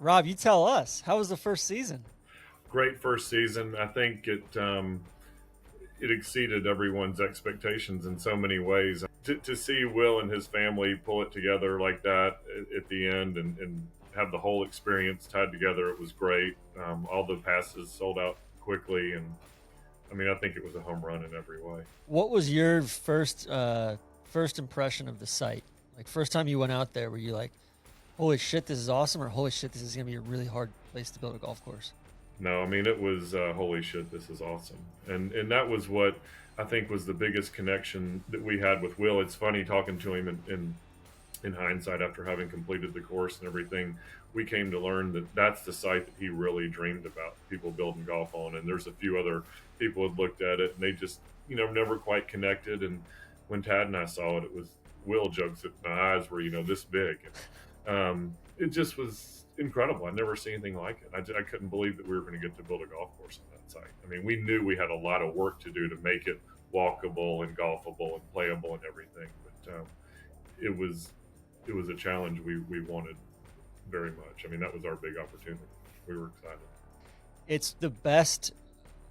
Rob, you tell us, how was the first season? Great first season. I think it exceeded everyone's expectations in so many ways. To see Will and his family pull it together like that at the end and have the whole experience tied together, it was great. All the passes sold out quickly, and I mean, I think it was a home run in every way. What was your first impression of the site? Like, first time you went out there, were you like, holy shit, this is awesome, or holy shit, this is going to be a really hard place to build a golf course? No, I mean, it was holy shit, this is awesome, and that was what I think was the biggest connection that we had with Will. It's funny talking to him in hindsight after having completed the course and everything. We came to learn that that's the site that he really dreamed about people building golf on, and there's a few other people had looked at it and they just never quite connected. And when Tad and I saw it, it was Will jokes that my eyes were this big. It just was incredible. I'd never seen anything like it. I couldn't believe that we were going to get to build a golf course on that site. I mean, we knew we had a lot of work to do to make it walkable and golfable and playable and everything, but it was a challenge we wanted very much. I mean, that was our big opportunity. We were excited. It's the best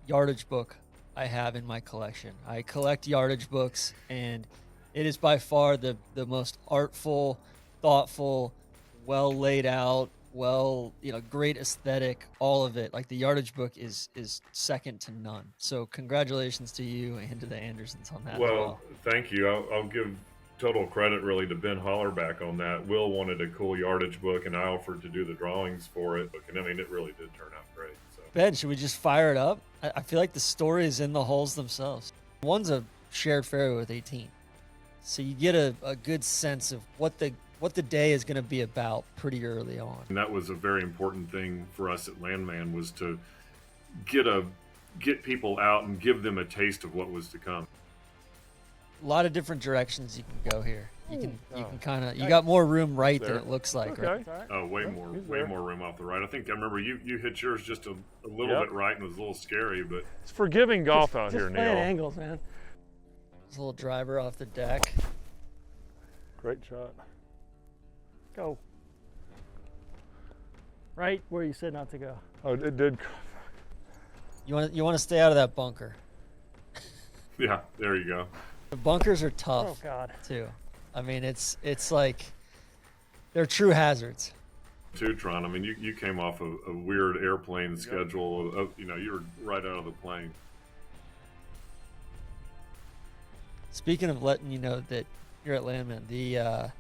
yardage book I have in my collection. I collect yardage books, and it is by far the most artful, thoughtful, well laid out, great aesthetic, all of it. Like, the yardage book is second to none. So congratulations to you and to the Andersons on that. Well, thank you. I'll give total credit really to Ben Hollerback on that. Will wanted a cool yardage book, and I offered to do the drawings for it. And I mean, it really did turn out great. So. Ben, should we just fire it up? I feel like the story is in the holes themselves. One's a shared fairway with 18. So you get a good sense of what the day is going to be about pretty early on. And that was a very important thing for us at Landman, was to get people out and give them a taste of what was to come. A lot of different directions you can go here. You can kind of, you got more room right than it looks like. Okay. Right? Oh, way more room off the right. I think I remember you hit yours just a little bit right and it was a little scary, but it's forgiving golf out here, Neil. Playing angles, man. There's a little driver off the deck. Great shot. Go. Right where you said not to go. Oh, it did. You want to stay out of that bunker. yeah, there you go. The bunkers are tough. Oh God. Too. I mean, it's like they're true hazards. Too, Tron. I mean, you came off a weird airplane schedule. You were right out of the plane. Speaking of letting you know that you're at Landman, the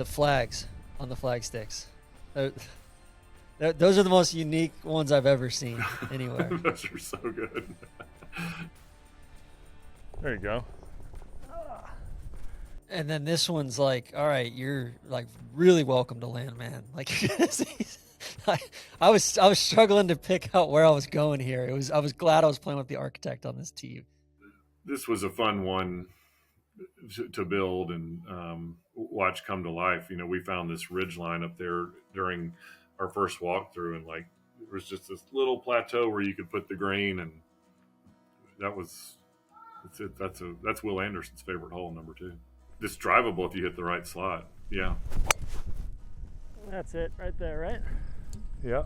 flags on the flag sticks, those are the most unique ones I've ever seen anywhere. Those are so good. There you go. And then this one's like, all right, you're like really welcome to Landman. Like, I was struggling to pick out where I was going here. I was glad I was playing with the architect on this tee. This was a fun one to build and watch come to life. We found this ridge line up there during our first walkthrough, and like there was just this little plateau where you could put the green, and that's Will Anderson's favorite hole, number 2. It's drivable if you hit the right slot. Yeah. That's it right there, right? Yeah.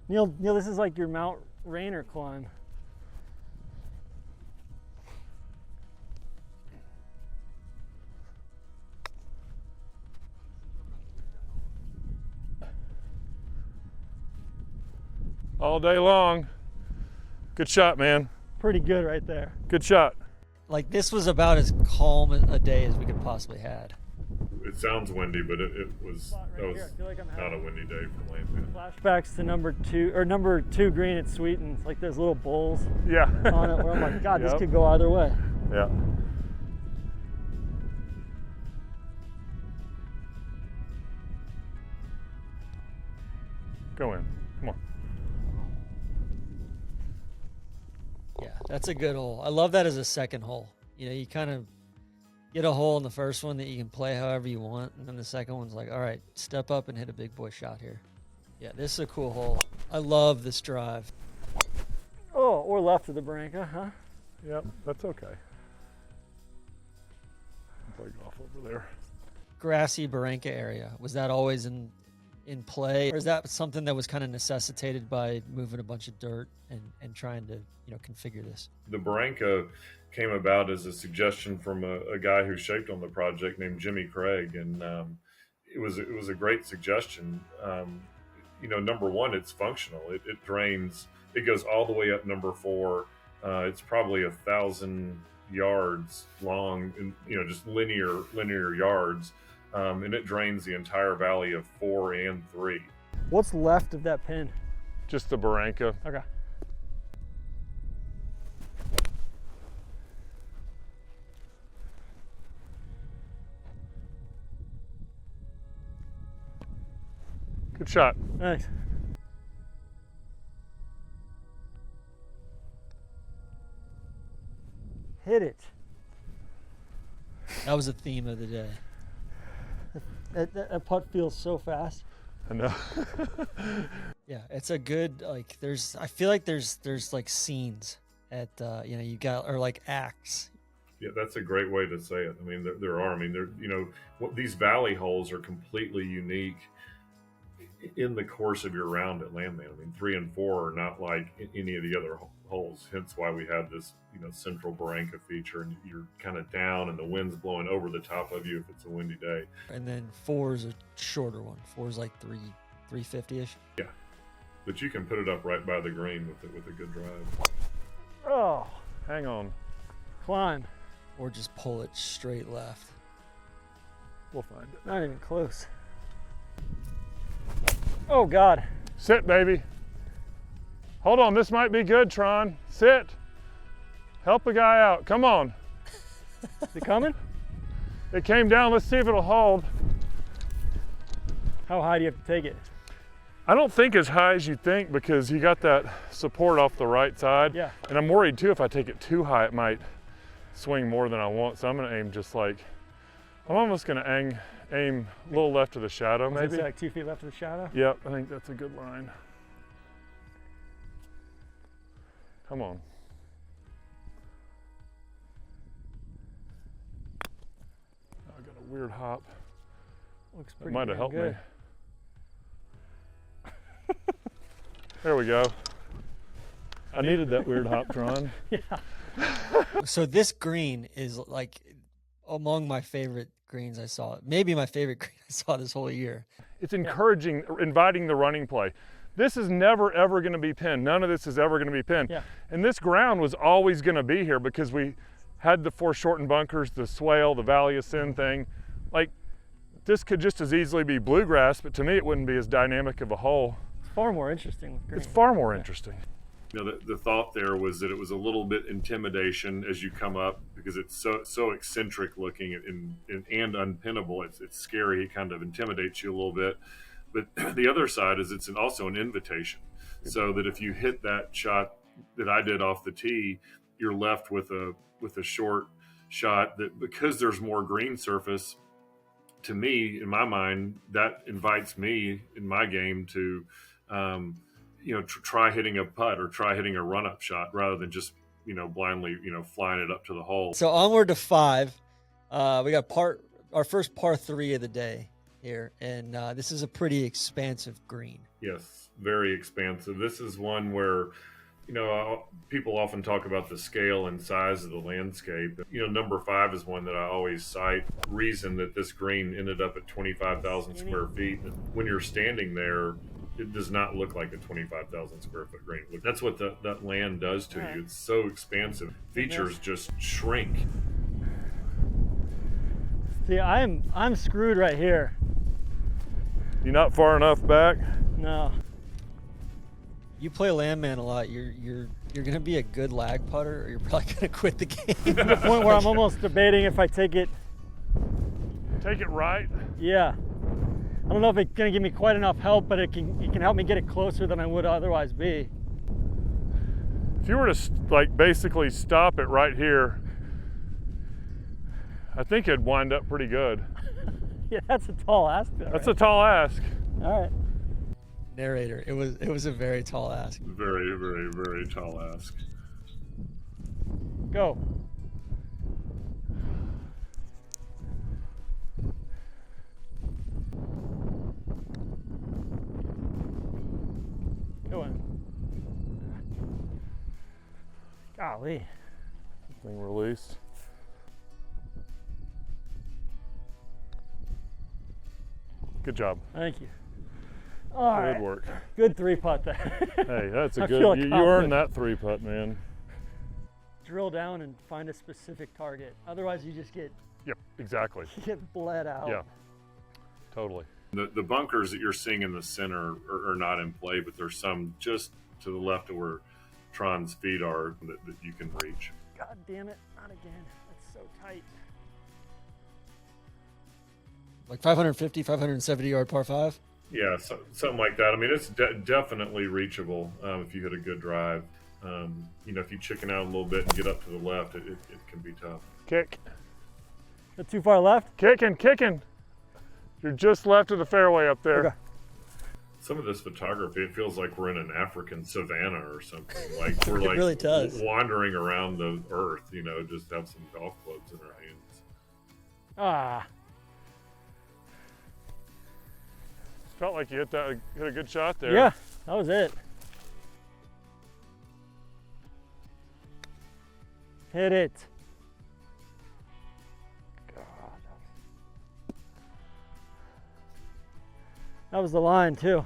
Neil, this is like your Mount Rainier climb. All day long. Good shot, man. Pretty good right there. Good shot. Like, this was about as calm a day as we could possibly had. It sounds windy, but it was like not a windy day for Landman. Flashbacks to number 2 green at Sweetens, like there's little bowls Yeah. on it where I'm like, God, Yep. this could go either way. Yeah. Go in. Come on. Yeah, that's a good hole. I love that as a second hole. You kind of get a hole in the first one that you can play however you want, and then the second one's like, all right, step up and hit a big boy shot here. Yeah, this is a cool hole. I love this drive. Oh, or left of the Branca, huh? Yep, that's okay. play golf over there. Grassy Barranca area, was that always in play, or is that something that was kind of necessitated by moving a bunch of dirt and trying to configure this? The Barranca came about as a suggestion from a guy who shaped on the project named Jimmy Craig, and it was a great suggestion. Number one, it's functional. It drains. It goes all the way up number 4. It's probably 1,000 yards long, and just linear yards, and it drains the entire valley of 4 and 3. What's left of that pin? Just the Barranca. Okay. Good shot. Thanks. Hit it. That was the theme of the day. That putt feels so fast. I know. Yeah, it's a good, I feel like there's like scenes at you got, or like acts. Yeah, that's a great way to say it. I mean, there are. I mean, these valley holes are completely unique in the course of your round at Landman. I mean, 3 and 4 are not like any of the other holes. Hence why we have this, central Barranca feature, and you're kind of down, and the wind's blowing over the top of you if it's a windy day. And then 4 is a shorter one. 4 is like 350-ish. Yeah, but you can put it up right by the green with a good drive. Oh, Hang on. climb. Or just pull it straight left. We'll find it. Not even close. Oh God. Sit, baby. Hold on, this might be good, Tron. Sit. Help a guy out. Come on. Is it coming? It came down. Let's see if it'll hold. How high do you have to take it? I don't think as high as you think, because you got that support off the right side. Yeah. And I'm worried too, if I take it too high, it might swing more than I want. So I'm gonna aim just like, I'm almost gonna aim a little left of the shadow, Was it maybe. like 2 feet left of the shadow? Yep, I think that's a good line. Come on. Oh, I got a weird hop. Looks That pretty might have damn helped good. me. There we go. I needed that weird hop, Tron. Yeah. So this green is like among my favorite greens I saw. Maybe my favorite green I saw this whole year. It's encouraging, inviting the running play. This is never, ever going to be pinned. None of this is ever going to be pinned. Yeah. And this ground was always going to be here because we had the foreshortened bunkers, the swale, the Valley of Sin thing. Like, this could just as easily be bluegrass, but to me it wouldn't be as dynamic of a hole. It's far more interesting with green. It's far more interesting. The thought there was that it was a little bit intimidation as you come up, because it's so eccentric looking and unpinnable. It's scary. It kind of intimidates you a little bit. But the other side is it's also an invitation, so that if you hit that shot that I did off the tee, you're left with a short shot that, because there's more green surface, to me, in my mind, that invites me in my game to try hitting a putt or try hitting a run-up shot rather than just blindly flying it up to the hole. So onward to 5. We got our first par 3 of the day here, and this is a pretty expansive green. Yes, very expansive. This is one where people often talk about the scale and size of the landscape. Number 5 is one that I always cite. Reason that this green ended up at 25,000 square feet. When you're standing there, it does not look like a 25,000 square foot green. That's what that land does to you. It's so expansive. Features just shrink. See, I'm screwed right here. You're not far enough back? No. You play Landman a lot. You're gonna be a good lag putter, or you're probably gonna quit the game. To the point where I'm almost debating if I take it. Take it right. Yeah. I don't know if it's gonna give me quite enough help, but it can help me get it closer than I would otherwise be. If you were to basically stop it right here, I think it'd wind up pretty good. Yeah, that's a tall ask. Though, That's right? a tall ask. All right. Narrator, it was a very tall ask. Very, very, very tall ask. Go. Good one. Golly. Thing released. Good job. Thank you. All Good right. work. Good 3-putt there. Hey, that's a I good. feel You accomplished. earned that 3-putt, man. Drill down and find a specific target. Otherwise, you just get Yep, exactly. bled out. Yeah, totally. The bunkers that you're seeing in the center are not in play, but there's some just to the left of where Tron's feet are that you can reach. God damn it! Not again. That's so tight. Like 550, 570 yard par 5. Yeah, something like that. I mean, it's definitely reachable if you hit a good drive. If you chicken out a little bit and get up to the left, it can be tough. Kick. Is that too far left? Kicking. You're just left of the fairway up there. Okay. Some of this photography, it feels like we're in an African savanna or something. Like we're It like really does. wandering around the earth. Just have some golf clubs in our hands. Ah. Felt like you hit a good shot there. Yeah, that was it. Hit it. God. That was the line too.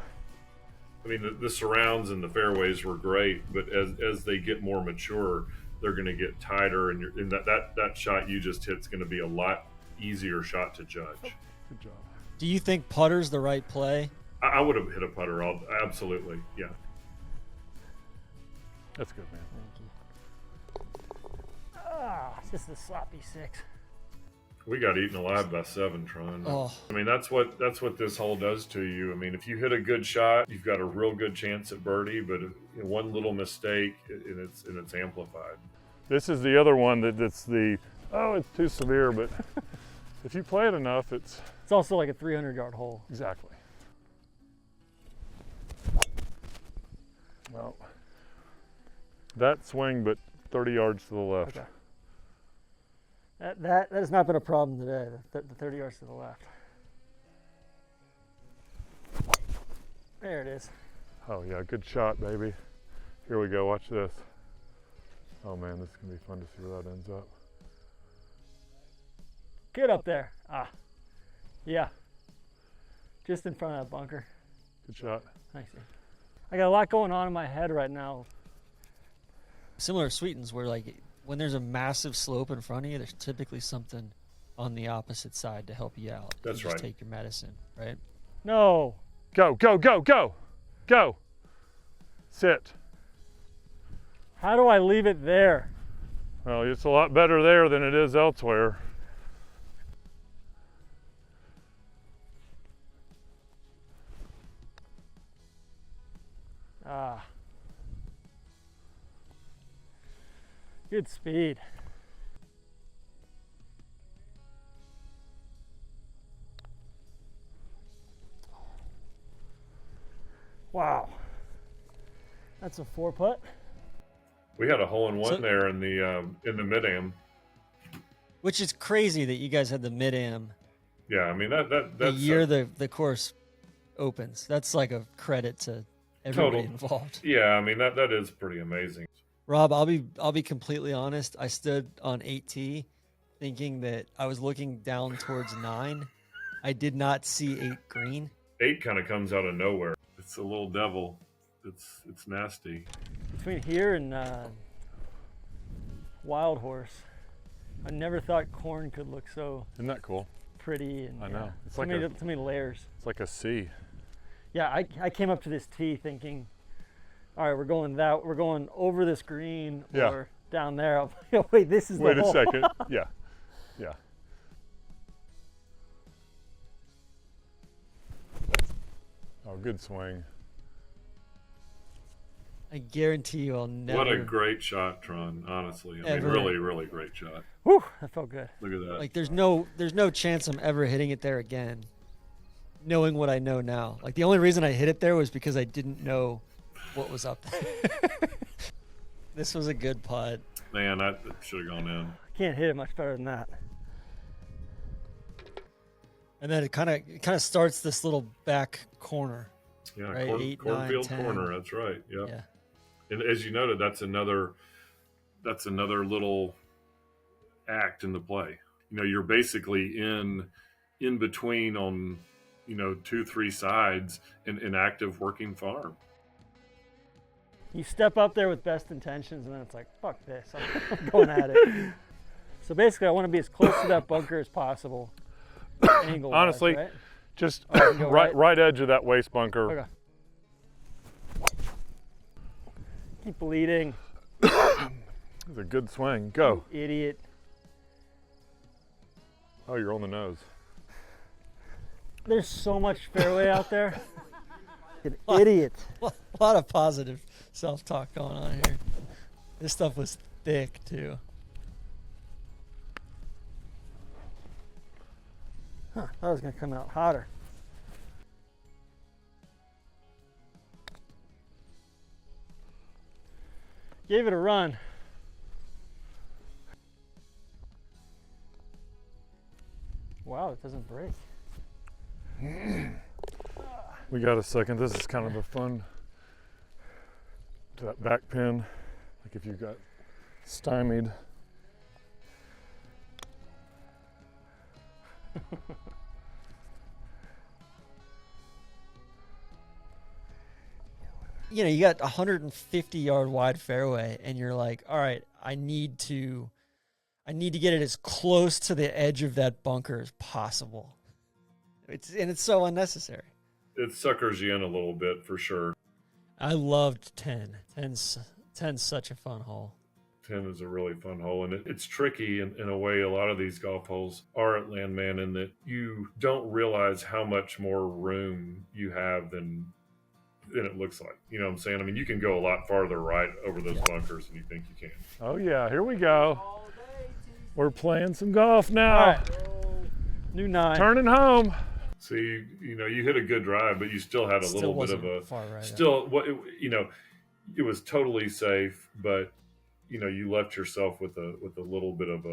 I mean, the surrounds and the fairways were great, but as they get more mature, they're going to get tighter, and that shot you just hit is going to be a lot easier shot to judge. Good job. Do you think putter's the right play? I would have hit a putter. Absolutely, yeah. That's good, man. Thank you. Ah, it's just a sloppy 6. We got eaten alive by 7, Tron. Oh. I mean, that's what this hole does to you. I mean, if you hit a good shot, you've got a real good chance at birdie. But one little mistake, and it's amplified. This is the other one that's it's too severe, but if you play it enough, it's also like a 300-yard hole. exactly. Well, that swing, but 30 yards to the left. Okay. That has not been a problem today, the 30 yards to the left. There it is. Oh yeah, good shot, baby. Here we go, watch this. Oh man, this is gonna be fun to see where that ends up. Get up there. Ah, yeah. Just in front of that bunker. Good shot. Thanks, dude. I got a lot going on in my head right now. Similar to Sweetens, where like when there's a massive slope in front of you, there's typically something on the opposite side to help you out. That's you just right. Take your medicine, right? No. Go. Sit. How do I leave it there? Well, it's a lot better there than it is elsewhere. Ah. Good speed. Wow. That's a 4-putt. We had a hole in one So- there in the mid-am. Which is crazy that you guys had the mid-am Yeah, I mean the that's year the course opens. That's like a credit to everybody Total. involved. Yeah, I mean that is pretty amazing. Rob, I'll be completely honest. I stood on 8T thinking that I was looking down towards 9. I did not see 8 green. 8 kind of comes out of nowhere. It's a little devil. It's nasty. Between here and Wild Horse, I never thought corn could look so Isn't that cool? pretty and I know. It's so, like many, so many layers. It's like a C. Yeah, I came up to this tee thinking, all right, we're going over this green Yeah. or down there. I'm like, wait, this is Wait the a hole. second. Yeah. Oh, good swing. I guarantee you I'll never. What a great shot, Tron. Honestly, I mean, Ever. really, really great shot. Whew, that felt good. Look at that. Like there's no chance I'm ever hitting it there again. Knowing what I know now. Like the only reason I hit it there was because I didn't know what was up there. This was a good putt. Man, that should have gone in. I can't hit it much better than that. And then it kind of starts this little back corner Yeah, right? 8, 9, cornfield 10. corner. That's right. Yep. Yeah. And as you noted, that's another little act in the play. You know, you're basically in between on, 2-3 sides in an active working farm. You step up there with best intentions, and then it's like, fuck this, I'm going at it. So basically, I want to be as close to that bunker as possible. Angle-wise, Honestly, right? just go right edge of that waist bunker. Okay. Keep bleeding. It's a good swing. Go. You idiot. Oh, you're on the nose. There's so much fairway out there. An idiot. A lot of positive self-talk going on here. This stuff was thick too. Huh, that was gonna come out hotter. Gave it a run. Wow, it doesn't break. We got a second. This is kind of a fun, that back pin, like if you got stymied. You got 150-yard wide fairway, and you're like, all right, I need to get it as close to the edge of that bunker as possible. It's so unnecessary. It suckers you in a little bit for sure. I loved 10. 10's such a fun hole. 10 is a really fun hole, and it's tricky in a way. A lot of these golf holes are at Landman in that you don't realize how much more room you have than it looks like. You know what I'm saying? I mean, you can go a lot farther right over those bunkers than you think you can. Oh yeah, here we go. We're playing some golf now. All right. New 9. Turning home. See, you hit a good drive, but you still had a Still little bit wasn't of a far right. still what it was totally safe, but you left yourself with a little bit of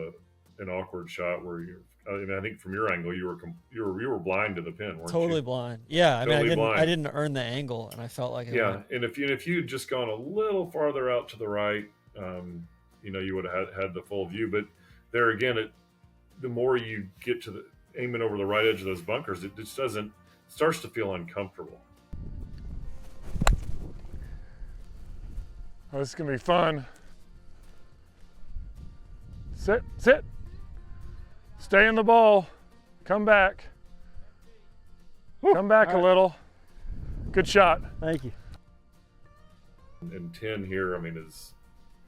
an awkward shot where I think from your angle you were blind to the pin, weren't Totally you? blind. Yeah, I Totally mean, blind. I didn't earn the angle, and I felt like it Yeah, went. and if you'd just gone a little farther out to the right, you would have had the full view. But there again, the more you get to the aiming over the right edge of those bunkers, it just starts to feel uncomfortable. Oh, this is gonna be fun. Sit. Stay in the ball. Come back. Come back a little. Good shot. Thank you. And 10 here, I mean,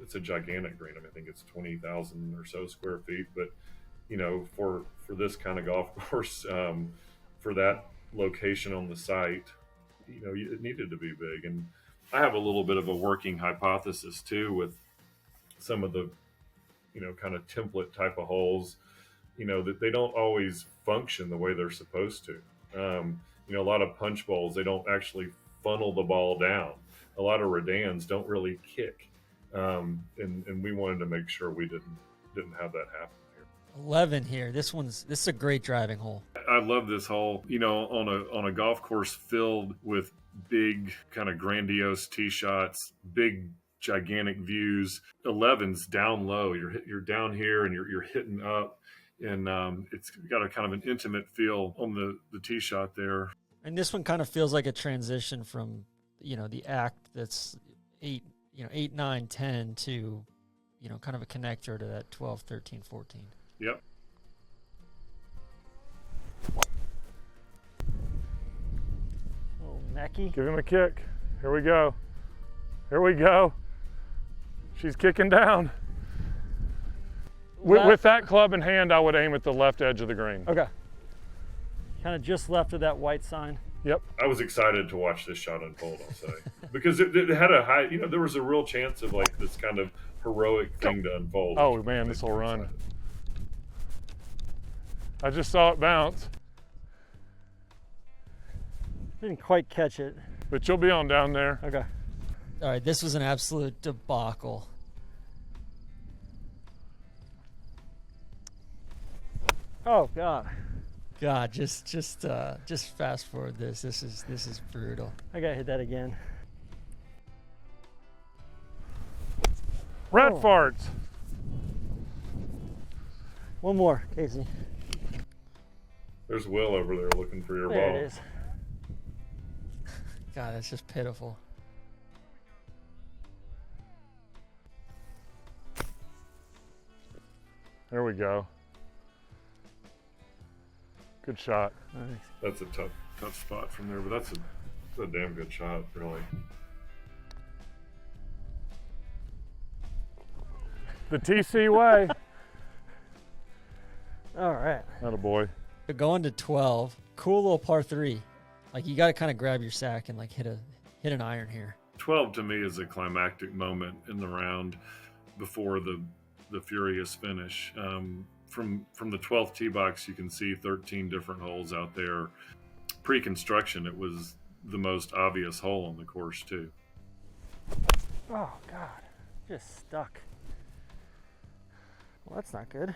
it's a gigantic green. I mean, I think it's 20,000 or so square feet. But for this kind of golf course, for that location on the site, it needed to be big. And I have a little bit of a working hypothesis too with some of the kind of template type of holes, that they don't always function the way they're supposed to. A lot of punch bowls, they don't actually funnel the ball down. A lot of redans don't really kick. And we wanted to make sure we didn't have that happen here. 11 here. This is a great driving hole. I love this hole, on a golf course filled with big kind of grandiose tee shots, big gigantic views. 11's down low. You're down here and you're hitting up, and it's got a kind of an intimate feel on the tee shot there. And this one kind of feels like a transition from the act that's 8, 9, 10 to kind of a connector to that 12, 13, 14. Yep. Oh, Mackie. Give him a kick. Here we go. Here we go. She's kicking down. With that club in hand, I would aim at the left edge of the green. Okay. Kind of just left of that white sign. Yep. I was excited to watch this shot unfold, I'll say, because it had a high, there was a real chance of like this kind of heroic thing to unfold. Oh man, this will run. I just saw it bounce. Didn't quite catch it. But you'll be on down there. Okay. All right, this was an absolute debacle. Oh, God. God, just fast forward this. This is brutal. I gotta hit that again. Rat Oh. farts. One more, Casey. There's Will over there looking for your There ball. it is. God, that's just pitiful. There we go. Good shot. Nice. That's a tough spot from there, but that's a damn good shot, really. The TC way. All right. Attaboy. But going to 12, cool little par 3. Like you got to kind of grab your sack and like hit an iron here. 12 to me is a climactic moment in the round before the furious finish. From the 12th tee box, you can see 13 different holes out there. Pre-construction, it was the most obvious hole on the course too. Oh God, just stuck. Well, that's not good.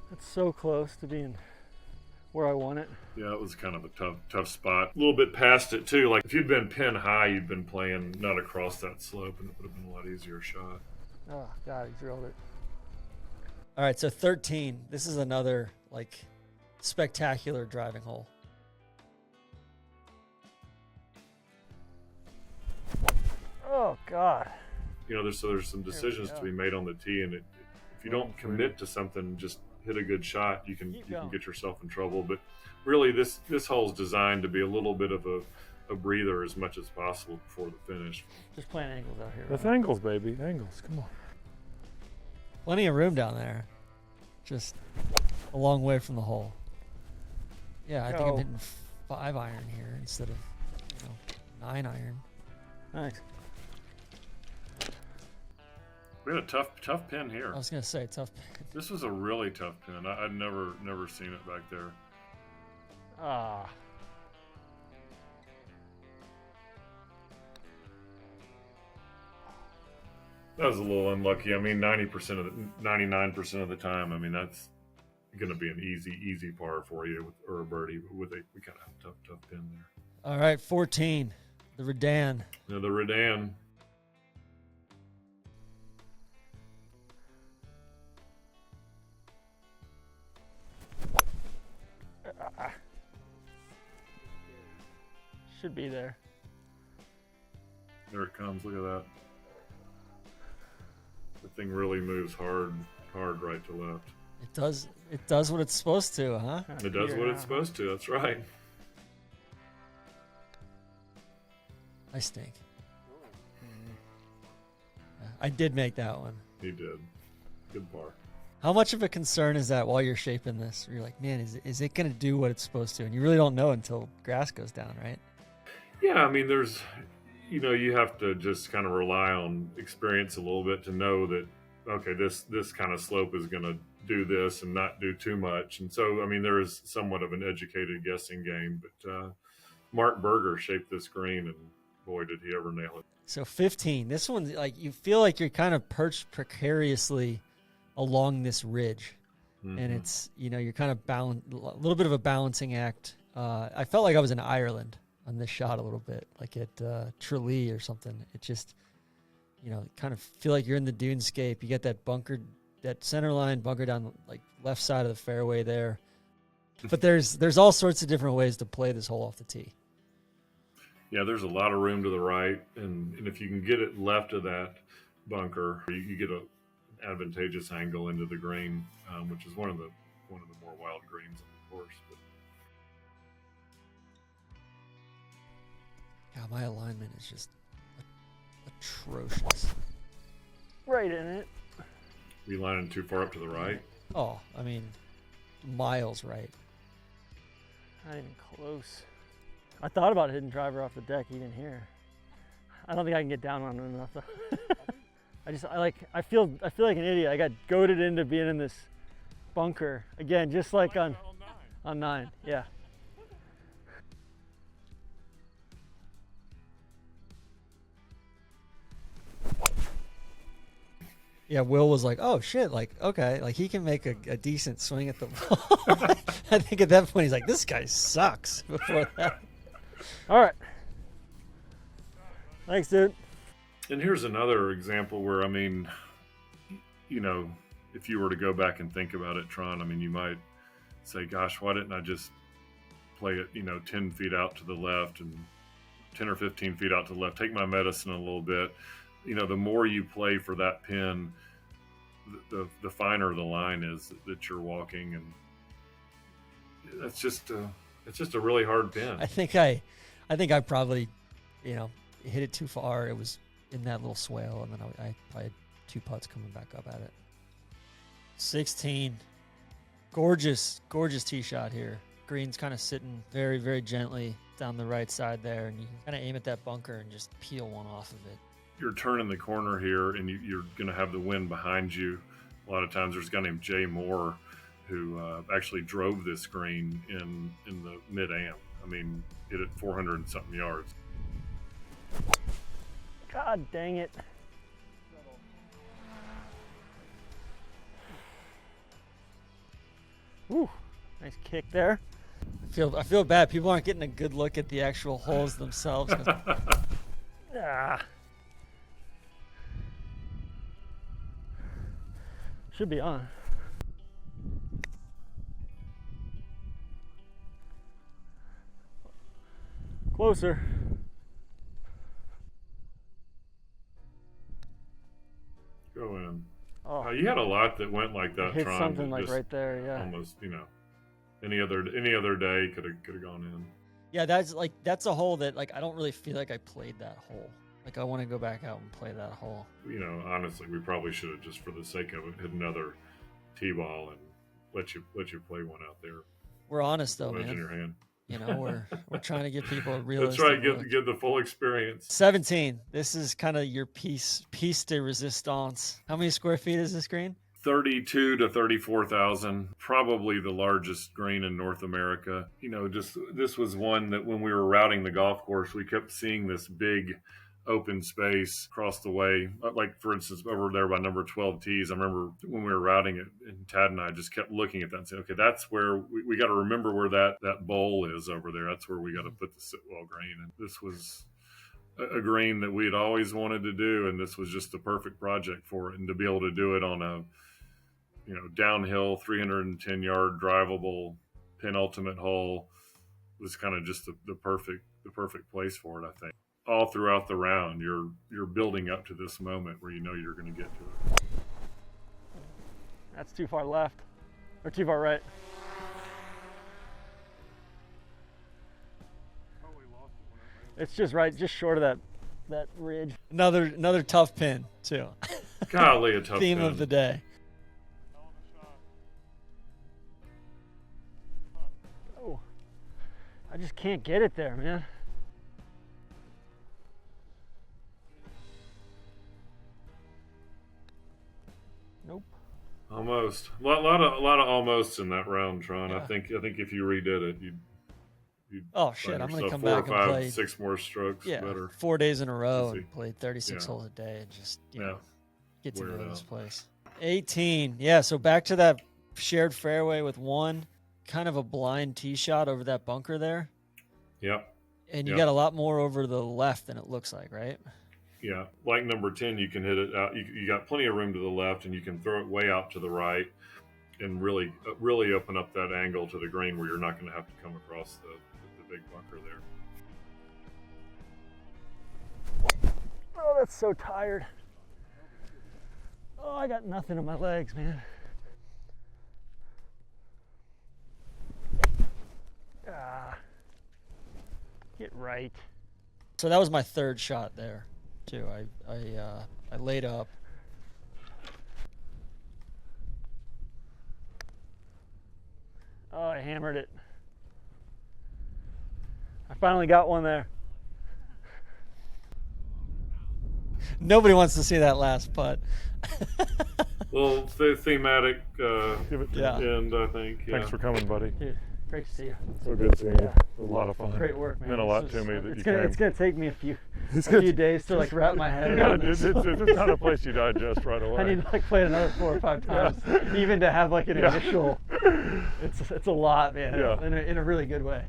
That's so close to being where I want it. Yeah, it was kind of a tough spot. A little bit past it too. Like if you'd been pin high, you'd been playing not across that slope, and it would have been a lot easier shot. Oh God, he drilled it. All right, so 13. This is another like spectacular driving hole. Oh God. You know, there's some decisions to be made on the tee, and if you don't commit to something, just hit a good shot, you can get yourself in trouble. But really, this hole is designed to be a little bit of a breather as much as possible before the finish. Just playing angles out here. That's right? angles, baby. Angles. Come on. Plenty of room down there. Just a long way from the hole. Yeah, I think I'm Go. hitting 5 iron here instead of 9 iron. Nice. We had a tough pin here. I was gonna say tough. This was a really tough pin. I'd never seen it back there. Ah. That was a little unlucky. I mean, 99% of the time, I mean, that's going to be an easy par for you or a birdie. But we kind of have a tough pin there. All right, 14. The Redan. Now the Redan. Should be there. There it comes. Look at that. The thing really moves hard right to left. It does what it's supposed to, huh? It does what it's supposed to. That's right. I stink. I did make that one. He did. Good par. How much of a concern is that while you're shaping this? You're like, man, is it going to do what it's supposed to? And you really don't know until grass goes down, right? Yeah, I mean, there's, you have to just kind of rely on experience a little bit to know that, okay, this kind of slope is going to do this and not do too much. And so, I mean, there is somewhat of an educated guessing game. But Mark Berger shaped this green, and boy, did he ever nail it. So 15. This one, like, you feel like you're kind of perched precariously along this ridge. Mm-hmm. And it's, you're kind of a little bit of a balancing act. I felt like I was in Ireland on this shot a little bit, like at Tralee or something. It just, kind of feel like you're in the dunescape. You get that center line bunker down like left side of the fairway there. But there's all sorts of different ways to play this hole off the tee. Yeah, there's a lot of room to the right, and if you can get it left of that bunker, you get an advantageous angle into the green, which is one of the more wild greens on the course. But God, my alignment is just atrocious. Right in it. are you lining too far up to the right? Oh, I mean, miles right. Not even close. I thought about hitting driver off the deck even here. I don't think I can get down on it enough though. I feel like an idiot. I got goaded into being in this bunker again, just like on 9. Yeah. Yeah, Will was like, oh, shit, like, okay, like he can make a decent swing at the ball. I think at that point he's like, this guy sucks before that. All right. Thanks, dude. And here's another example where, I mean, you know, if you were to go back and think about it, Tron, I mean, you might say, gosh, why didn't I just play it, 10 feet out to the left and 10 or 15 feet out to the left, take my medicine a little bit. The more you play for that pin, the finer the line is that you're walking. And it's just a really hard pin. I think I probably, hit it too far. It was in that little swale, and then I probably had 2 putts coming back up at it. 16. Gorgeous tee shot here. Green's kind of sitting very, very gently down the right side there, and you can kind of aim at that bunker and just peel one off of it. You're turning the corner here, and you're going to have the wind behind you. A lot of times there's a guy named Jay Moore who actually drove this green in the mid-am. I mean, hit it 400 and something yards. God dang it. Woo, nice kick there. I feel bad. People aren't getting a good look at the actual holes themselves. Ah. Should be on. Closer. Go in. Oh, You had a lot that went like that, hit Tron. something like just right there, yeah. Almost, any other day could have gone in. Yeah, that's a hole that I don't really feel like I played that hole. I want to go back out and play that hole. Honestly, we probably should have, just for the sake of it, hit another tee-ball and let you play one out there. We're honest though, Wedge in man. your hand. We're trying to give people a realistic That's right. look. Get the full experience. 17. This is kind of your piece de resistance. How many square feet is this green? 32 to 34,000, probably the largest green in North America. This was one that when we were routing the golf course, we kept seeing this big open space across the way. Like, for instance, over there by number 12 tees, I remember when we were routing it, and Tad and I just kept looking at that and saying, okay, that's where we got to remember where that bowl is over there. That's where we got to put the Sitwell green. And this was a green that we had always wanted to do, and this was just the perfect project for it. And to be able to do it on a downhill 310 yard drivable penultimate hole was kind of just the perfect place for it, I think. All throughout the round, you're building up to this moment where you're going to get to it. That's too far left, or too far right. It's just right, just short of that ridge. Another tough pin too. Golly, a tough Theme pin. of the day. Oh, I just can't get it there, man. Nope. Almost. A lot of almosts in that round, Tron. Yeah. I think if you redid it, you'd Oh shit! find I'm gonna yourself come 4 or back and 5, play 6 more strokes better. 4 days in a row See. and play 36 Yeah. holes a day and just Yeah. get to Wear know it this out. place. 18. Yeah. So back to that shared fairway with one kind of a blind tee shot over that bunker there, Yep. and you Yep. got a lot more over the left than it looks like, right? Yeah. Like number 10, you can hit it out. You got plenty of room to the left, and you can throw it way out to the right, and really open up that angle to the green where you're not going to have to come across the big bunker there. Oh, that's so tired. Oh, I got nothing in my legs, man. Ah, get right. So that was my third shot there, too. I laid up. Oh, I hammered it. I finally got one there. Nobody wants to see that last putt. Well, thematic Give it to Yeah. end, I think. Yeah. Thanks for coming, buddy. Dude, great to see you. So good seeing you. Yeah. A lot of fun. Great work, man. Meant a lot This to is- me that it's you gonna, came. It's gonna take me a few days to like wrap my head Yeah, around it's it. not a place you digest right away. I need to like play it another 4 or 5 times, even to have like an Yeah. initial. It's a lot, man, Yeah. in a really good way.